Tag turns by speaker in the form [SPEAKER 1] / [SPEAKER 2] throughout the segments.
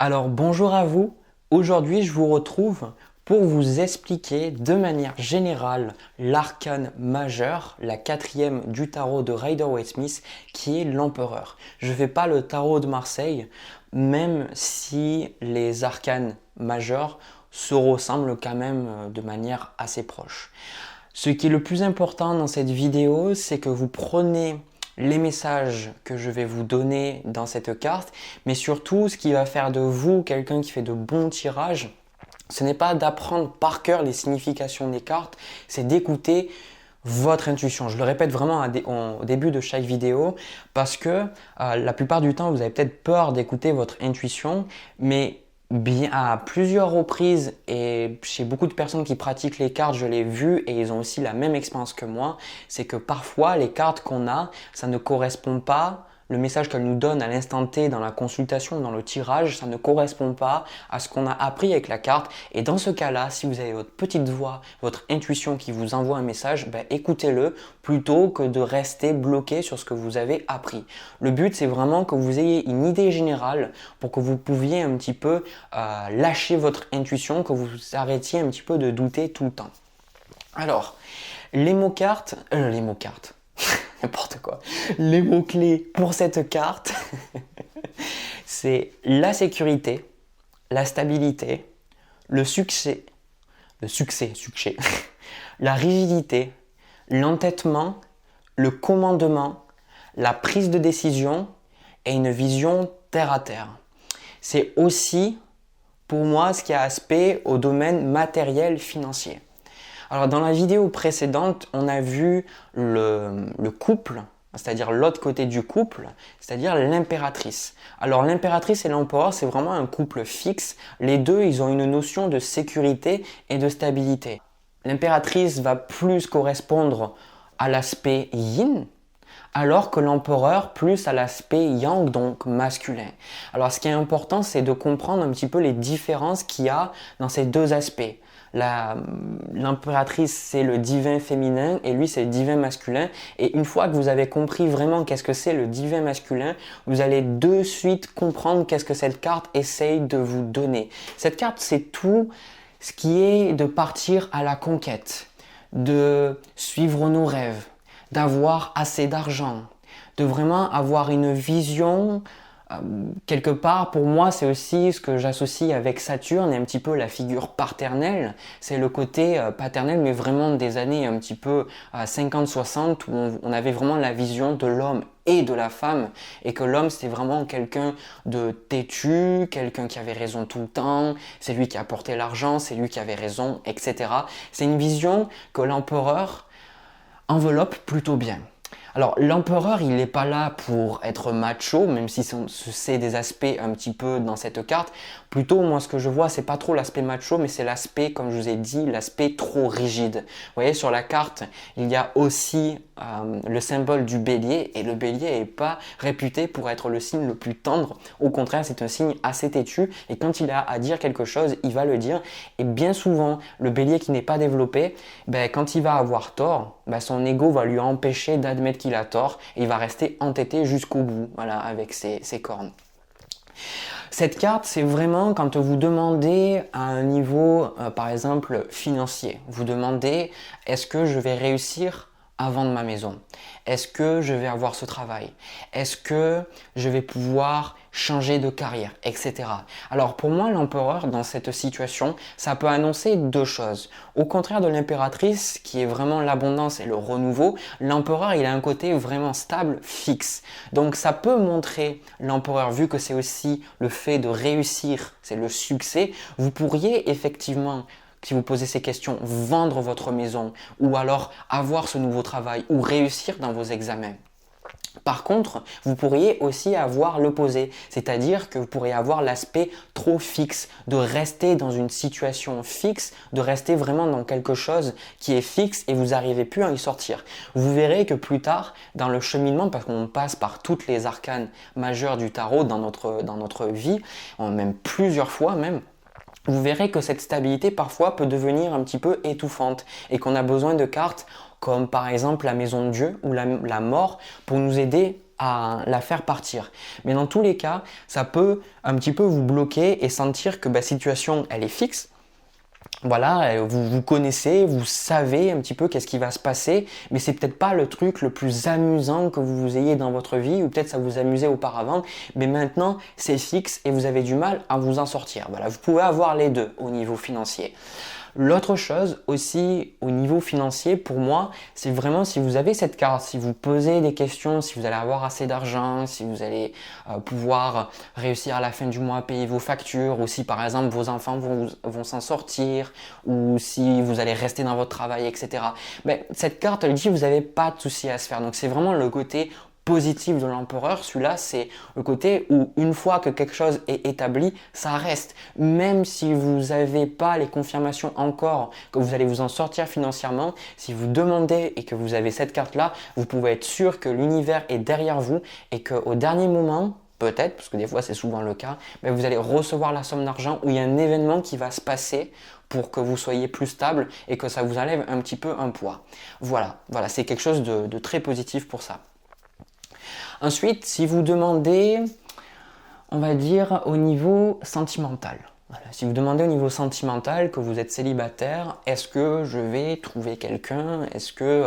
[SPEAKER 1] Alors bonjour à vous, aujourd'hui je vous retrouve pour vous expliquer de manière générale l'arcane majeur, la quatrième du tarot de Rider-Waite-Smith qui est l'empereur. Je ne fais pas le tarot de Marseille, même si les arcanes majeurs se ressemblent quand même de manière assez proche. Ce qui est le plus important dans cette vidéo, c'est que vous prenez les messages que je vais vous donner dans cette carte, mais surtout ce qui va faire de vous quelqu'un qui fait de bons tirages, ce n'est pas d'apprendre par cœur les significations des cartes, c'est d'écouter votre intuition. Je le répète vraiment au début de chaque vidéo parce que la plupart du temps, vous avez peut-être peur d'écouter votre intuition, mais bien à plusieurs reprises et chez beaucoup de personnes qui pratiquent les cartes, je l'ai vu et ils ont aussi la même expérience que moi, c'est que parfois les cartes qu'on a, ça ne correspond pas. Le message qu'elle nous donne à l'instant T dans la consultation, dans le tirage, ça ne correspond pas à ce qu'on a appris avec la carte. Et dans ce cas-là, si vous avez votre petite voix, votre intuition qui vous envoie un message, écoutez-le plutôt que de rester bloqué sur ce que vous avez appris. Le but, c'est vraiment que vous ayez une idée générale pour que vous pouviez un petit peu lâcher votre intuition, que vous arrêtiez un petit peu de douter tout le temps. Alors, les mots-cartes, n'importe quoi. Les mots-clés pour cette carte, c'est la sécurité, la stabilité, le succès, la rigidité, l'entêtement, le commandement, la prise de décision et une vision terre à terre. C'est aussi, pour moi, ce qui a aspect au domaine matériel financier. Alors dans la vidéo précédente, on a vu le couple, c'est-à-dire l'autre côté du couple, c'est-à-dire l'impératrice. Alors l'impératrice et l'empereur, c'est vraiment un couple fixe. Les deux, ils ont une notion de sécurité et de stabilité. L'impératrice va plus correspondre à l'aspect yin, alors que l'empereur plus à l'aspect yang, donc masculin. Alors ce qui est important, c'est de comprendre un petit peu les différences qu'il y a dans ces deux aspects. L'impératrice, c'est le divin féminin et lui, c'est le divin masculin. Et une fois que vous avez compris vraiment qu'est-ce que c'est le divin masculin, vous allez de suite comprendre qu'est-ce que cette carte essaye de vous donner. Cette carte, c'est tout ce qui est de partir à la conquête, de suivre nos rêves, d'avoir assez d'argent, de vraiment avoir une vision. Quelque part, pour moi, c'est aussi ce que j'associe avec Saturne et un petit peu la figure paternelle. C'est le côté paternel, mais vraiment des années un petit peu 50-60 où on avait vraiment la vision de l'homme et de la femme et que l'homme c'était vraiment quelqu'un de têtu, quelqu'un qui avait raison tout le temps, c'est lui qui apportait l'argent, c'est lui qui avait raison, etc. C'est une vision que l'empereur enveloppe plutôt bien. Alors l'empereur, il n'est pas là pour être macho, même si c'est des aspects un petit peu dans cette carte. Plutôt, moi, ce que je vois, c'est pas trop l'aspect macho, mais c'est l'aspect, comme je vous ai dit, l'aspect trop rigide. Vous voyez, sur la carte, il y a aussi le symbole du bélier, et le bélier n'est pas réputé pour être le signe le plus tendre. Au contraire, c'est un signe assez têtu, et quand il a à dire quelque chose, il va le dire. Et bien souvent, le bélier qui n'est pas développé, quand il va avoir tort, son ego va lui empêcher d'admettre qu'il a tort, et il va rester entêté jusqu'au bout, voilà, avec ses cornes. Cette carte, c'est vraiment quand vous demandez à un niveau, par exemple, financier. Vous demandez, est-ce que je vais réussir à vendre ma maison? Est-ce que je vais avoir ce travail? Est-ce que je vais pouvoir changer de carrière, etc. Alors pour moi, l'empereur, dans cette situation, ça peut annoncer deux choses. Au contraire de l'impératrice, qui est vraiment l'abondance et le renouveau, l'empereur, il a un côté vraiment stable, fixe. Donc ça peut montrer l'empereur, vu que c'est aussi le fait de réussir, c'est le succès, vous pourriez effectivement, si vous posez ces questions, vendre votre maison ou alors avoir ce nouveau travail ou réussir dans vos examens. Par contre, vous pourriez aussi avoir l'opposé, c'est-à-dire que vous pourriez avoir l'aspect trop fixe, de rester dans une situation fixe, de rester vraiment dans quelque chose qui est fixe et vous n'arrivez plus à y sortir. Vous verrez que plus tard, dans le cheminement, parce qu'on passe par toutes les arcanes majeures du tarot dans notre vie, même plusieurs fois même, vous verrez que cette stabilité parfois peut devenir un petit peu étouffante et qu'on a besoin de cartes comme par exemple la maison de Dieu ou la mort pour nous aider à la faire partir. Mais dans tous les cas, ça peut un petit peu vous bloquer et sentir que la situation, elle est fixe. Voilà, vous connaissez, vous savez un petit peu qu'est-ce qui va se passer, mais c'est peut-être pas le truc le plus amusant que vous ayez dans votre vie, ou peut-être ça vous amusait auparavant, mais maintenant c'est fixe et vous avez du mal à vous en sortir. Voilà, vous pouvez avoir les deux au niveau financier. L'autre chose aussi au niveau financier, pour moi, c'est vraiment si vous avez cette carte, si vous posez des questions, si vous allez avoir assez d'argent, si vous allez pouvoir réussir à la fin du mois à payer vos factures, ou si par exemple vos enfants vont s'en sortir, ou si vous allez rester dans votre travail, etc. Mais cette carte, elle dit que vous n'avez pas de souci à se faire. Donc c'est vraiment le côté positif de l'empereur. Celui-là, c'est le côté où une fois que quelque chose est établi, ça reste. Même si vous n'avez pas les confirmations encore que vous allez vous en sortir financièrement, si vous demandez et que vous avez cette carte-là, vous pouvez être sûr que l'univers est derrière vous et qu'au dernier moment, peut-être, parce que des fois c'est souvent le cas, mais vous allez recevoir la somme d'argent où il y a un événement qui va se passer pour que vous soyez plus stable et que ça vous enlève un petit peu un poids. Voilà, c'est quelque chose de très positif pour ça. Ensuite, si vous demandez, on va dire au niveau sentimental. Voilà. Si vous demandez au niveau sentimental que vous êtes célibataire, est-ce que je vais trouver quelqu'un? Est-ce que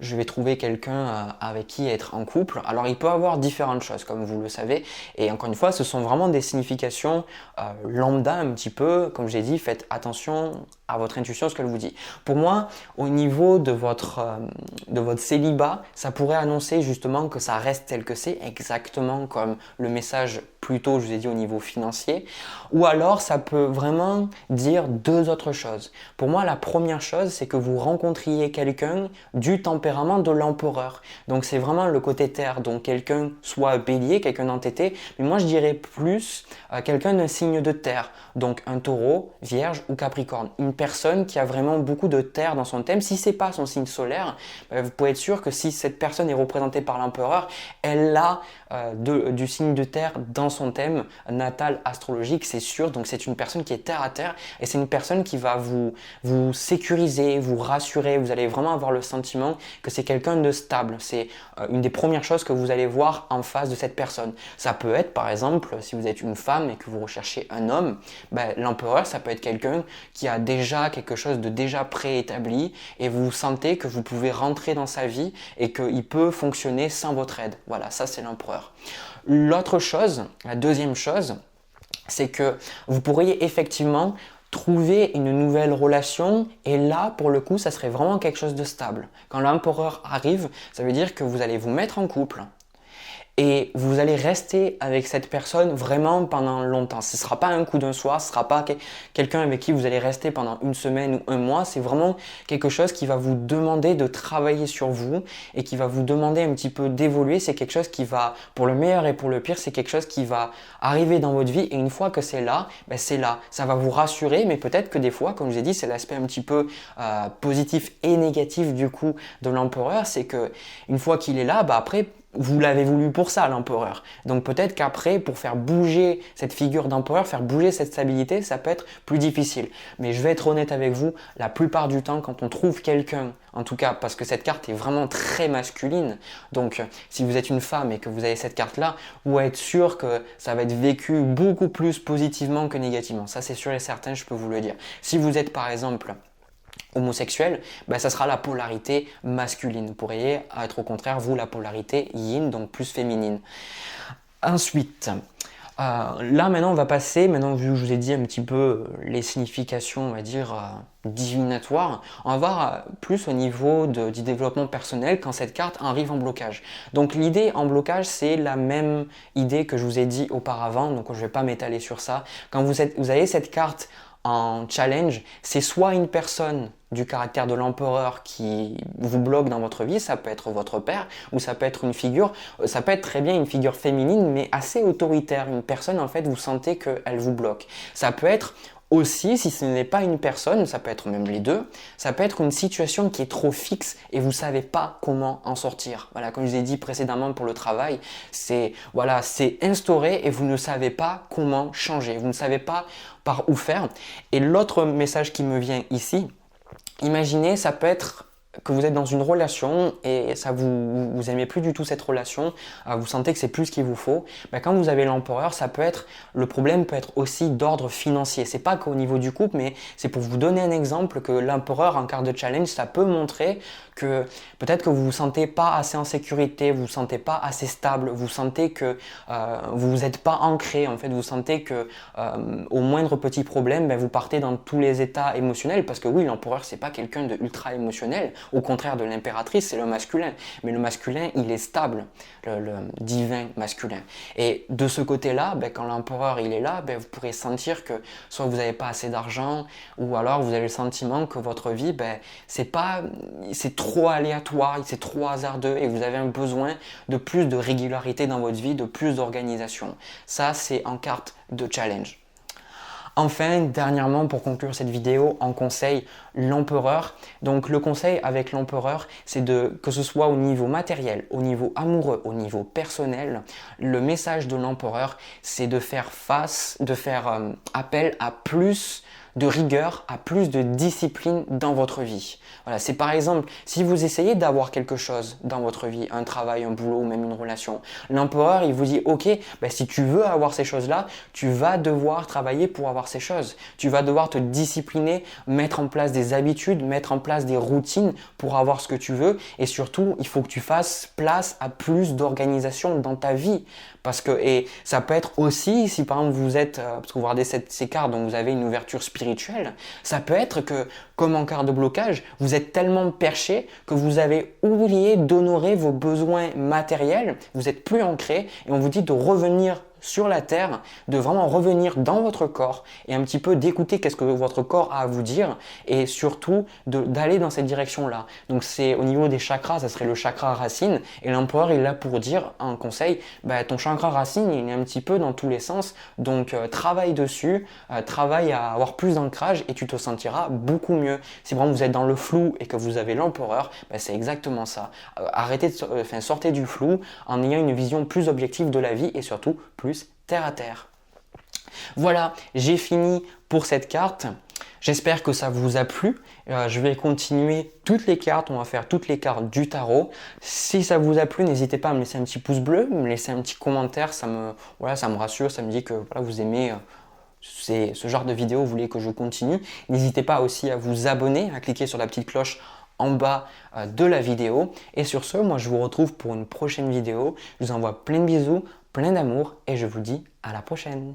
[SPEAKER 1] je vais trouver quelqu'un avec qui être en couple? Alors il peut y avoir différentes choses comme vous le savez, et encore une fois ce sont vraiment des significations lambda un petit peu, comme j'ai dit, faites attention à votre intuition, ce qu'elle vous dit. Pour moi, au niveau de votre célibat, ça pourrait annoncer justement que ça reste tel que c'est, exactement comme le message plus tôt, je vous ai dit, au niveau financier. Ou alors, ça peut vraiment dire deux autres choses. Pour moi, la première chose, c'est que vous rencontriez quelqu'un du tempérament de l'empereur. Donc, c'est vraiment le côté terre. Donc, quelqu'un soit bélier, quelqu'un d'entêté. Mais moi, je dirais plus quelqu'un d'un signe de terre. Donc, un taureau, vierge ou capricorne. Une personne qui a vraiment beaucoup de terre dans son thème. Si ce n'est pas son signe solaire, vous pouvez être sûr que si cette personne est représentée par l'empereur, elle a du signe de terre dans son thème natal astrologique, c'est sûr. Donc c'est une personne qui est terre à terre et c'est une personne qui va vous sécuriser, vous rassurer. Vous allez vraiment avoir le sentiment que c'est quelqu'un de stable. C'est une des premières choses que vous allez voir en face de cette personne. Ça peut être par exemple, si vous êtes une femme et que vous recherchez un homme, l'empereur, ça peut être quelqu'un qui a déjà quelque chose de déjà préétabli et vous sentez que vous pouvez rentrer dans sa vie et qu'il peut fonctionner sans votre aide. Voilà, ça c'est l'empereur. L'autre chose, la deuxième chose, c'est que vous pourriez effectivement trouver une nouvelle relation et là, pour le coup, ça serait vraiment quelque chose de stable. Quand l'empereur arrive, ça veut dire que vous allez vous mettre en couple et vous allez rester avec cette personne vraiment pendant longtemps. Ce ne sera pas un coup d'un soir, ce ne sera pas quelqu'un avec qui vous allez rester pendant une semaine ou un mois. C'est vraiment quelque chose qui va vous demander de travailler sur vous et qui va vous demander un petit peu d'évoluer. C'est quelque chose qui va, pour le meilleur et pour le pire, c'est quelque chose qui va arriver dans votre vie et une fois que c'est là, c'est là. Ça va vous rassurer, mais peut-être que des fois, comme je l'ai dit, c'est l'aspect un petit peu positif et négatif du coup de l'empereur. C'est que une fois qu'il est là, après, vous l'avez voulu pour ça, l'empereur. Donc peut-être qu'après, pour faire bouger cette figure d'empereur, faire bouger cette stabilité, ça peut être plus difficile. Mais je vais être honnête avec vous, la plupart du temps, quand on trouve quelqu'un, en tout cas parce que cette carte est vraiment très masculine, donc si vous êtes une femme et que vous avez cette carte-là, vous pouvez être sûr que ça va être vécu beaucoup plus positivement que négativement. Ça c'est sûr et certain, je peux vous le dire. Si vous êtes par exemple homosexuel, ça sera la polarité masculine. Vous pourriez être au contraire, vous, la polarité yin, donc plus féminine. Ensuite, là maintenant on va passer, maintenant vu que je vous ai dit un petit peu les significations, on va dire, divinatoires, on va voir plus au niveau du développement personnel quand cette carte arrive en blocage. Donc l'idée en blocage, c'est la même idée que je vous ai dit auparavant, donc je ne vais pas m'étaler sur ça. Quand vous avez cette carte en challenge, c'est soit une personne du caractère de l'empereur qui vous bloque dans votre vie, ça peut être votre père ou ça peut être une figure, ça peut être très bien une figure féminine mais assez autoritaire, une personne en fait vous sentez qu'elle vous bloque. Ça peut être aussi, si ce n'est pas une personne, ça peut être même les deux, ça peut être une situation qui est trop fixe et vous ne savez pas comment en sortir. Voilà, comme je vous ai dit précédemment pour le travail, c'est instauré et vous ne savez pas comment changer, vous ne savez pas par où faire. Et l'autre message qui me vient ici, imaginez, ça peut être que vous êtes dans une relation et ça vous aimez plus du tout cette relation, vous sentez que c'est plus ce qu'il vous faut, ben quand vous avez l'empereur, le problème peut être aussi d'ordre financier. C'est pas qu'au niveau du couple, mais c'est pour vous donner un exemple que l'empereur en carte de challenge, ça peut montrer que peut-être que vous vous sentez pas assez en sécurité, vous vous sentez pas assez stable, vous sentez que vous n'êtes pas ancré, en fait, vous sentez que au moindre petit problème, ben, vous partez dans tous les états émotionnels, parce que oui, l'empereur c'est pas quelqu'un de ultra émotionnel. Au contraire de l'impératrice, c'est le masculin. Mais le masculin, il est stable, le divin masculin. Et de ce côté-là, ben, quand l'empereur il est là, ben, vous pourrez sentir que soit vous n'avez pas assez d'argent, ou alors vous avez le sentiment que votre vie, ben, c'est trop aléatoire, c'est trop hasardeux, et vous avez un besoin de plus de régularité dans votre vie, de plus d'organisation. Ça, c'est en carte de challenge. Enfin, dernièrement, pour conclure cette vidéo, en conseil, l'empereur. Donc le conseil avec l'empereur, c'est que ce soit au niveau matériel, au niveau amoureux, au niveau personnel, le message de l'empereur, c'est de faire appel à plus de rigueur, à plus de discipline dans votre vie. Voilà, c'est par exemple, si vous essayez d'avoir quelque chose dans votre vie, un travail, un boulot ou même une relation, l'empereur, il vous dit, ok, ben, si tu veux avoir ces choses-là, tu vas devoir travailler pour avoir ces choses. Tu vas devoir te discipliner, mettre en place des habitudes, mettre en place des routines pour avoir ce que tu veux. Et surtout, il faut que tu fasses place à plus d'organisation dans ta vie. Et ça peut être aussi, si par exemple vous êtes, parce que vous regardez ces cartes, donc vous avez une ouverture spirituelle, ça peut être que, comme en carte de blocage, vous êtes tellement perché que vous avez oublié d'honorer vos besoins matériels, vous n'êtes plus ancré et on vous dit de revenir sur la terre, de vraiment revenir dans votre corps et un petit peu d'écouter qu'est-ce que votre corps a à vous dire et surtout d'aller dans cette direction-là. Donc c'est au niveau des chakras, ça serait le chakra racine et l'empereur il est là pour dire un conseil, bah, ton chakra racine il est un petit peu dans tous les sens, donc travaille dessus, travaille à avoir plus d'ancrage et tu te sentiras beaucoup mieux. Si vraiment vous êtes dans le flou et que vous avez l'empereur, bah, c'est exactement ça. Sortez du flou en ayant une vision plus objective de la vie et surtout plus terre à terre. Voilà, j'ai fini pour cette carte. J'espère que ça vous a plu. Je vais continuer toutes les cartes, on va faire toutes les cartes du tarot. Si ça vous a plu, n'hésitez pas à me laisser un petit pouce bleu, me laisser un petit commentaire, ça me rassure, ça me dit que vous aimez ce genre de vidéo, vous voulez que je continue. N'hésitez pas aussi à vous abonner, à cliquer sur la petite cloche en bas de la vidéo. Et sur ce, moi je vous retrouve pour une prochaine vidéo. Je vous envoie plein de bisous, plein d'amour et je vous dis à la prochaine.